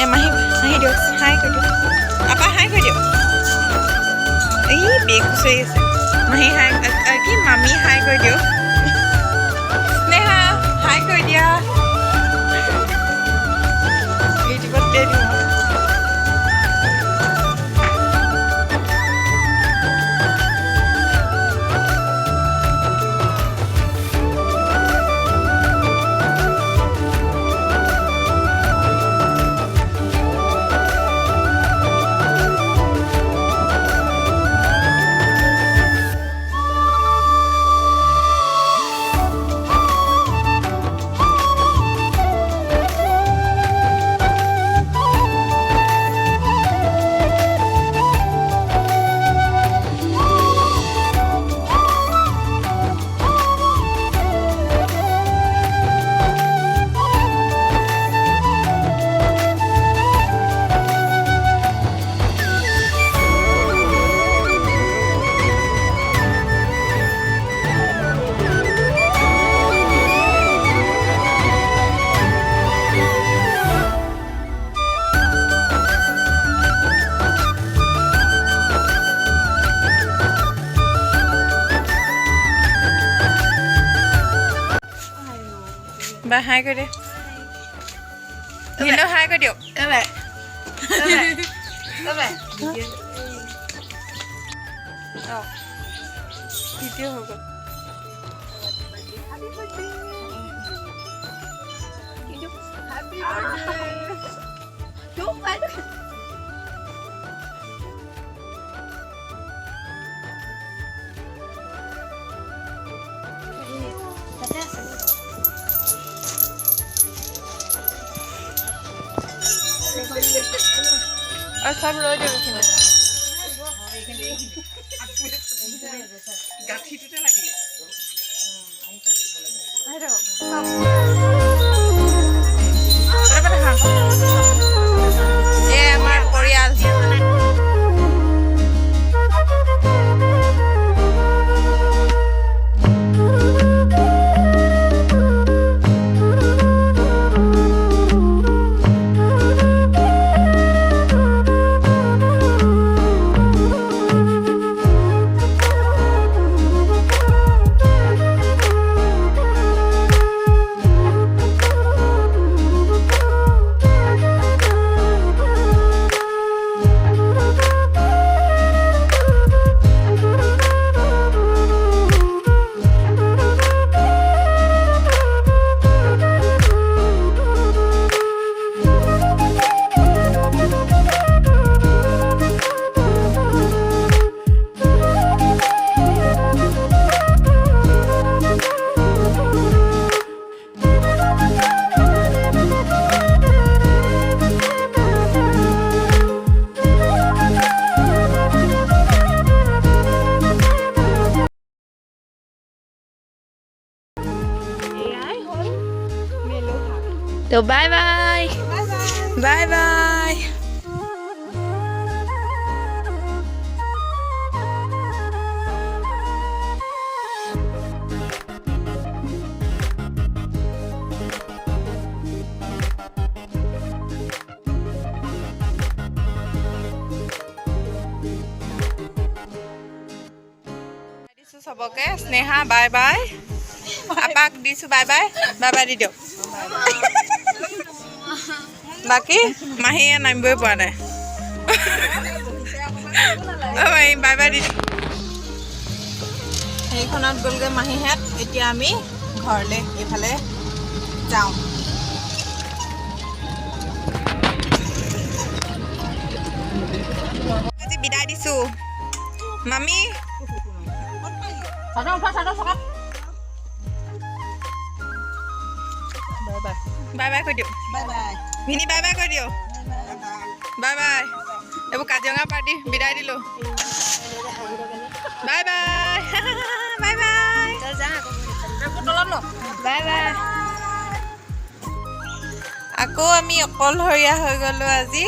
মাহী দিয়ক হাই কৰি দিয়ক আপা হাই কৰি দিয়ক এই বেগ খুচৰি আছে মাহী হাই কি মামী হাই কৰি দিয়ক স্নেহা হাই কৰি দিয়া ইউটিউবত দে দিওঁ Ba hai coi đi. Nhìn đâu hai coi điệu. Các bạn. Các bạn. Đi tiêu hả con? Happy birthday. Chúc bạn. और सब रोज रखना गाठी टूटे लगी हेलो ये हमार परियाल तो बाय बाय बाय बाय सबके स्नेहा बाय बाय आपाक दिसु बाय बाय बाय बाय दी दियो बाकी माहीয়ে নামিবই পৰা নাই ওই বাই বাই দি এইখনত গলগে মাহীহেত এতিয়া আমি ঘৰলে এফালে যাওঁ আজি বিদায় দিছো মামি बाय बाय कर दियो बाय बाय भिनी बाय बाय कर दियो बाय बाय एबो काजिरंगा पार्टी विदाय दिलो बाय बाय बाय बाय चल जा एको तलत न बाय बाय আকৌ আমি অকলহৰীয়া হৈ গলো আজি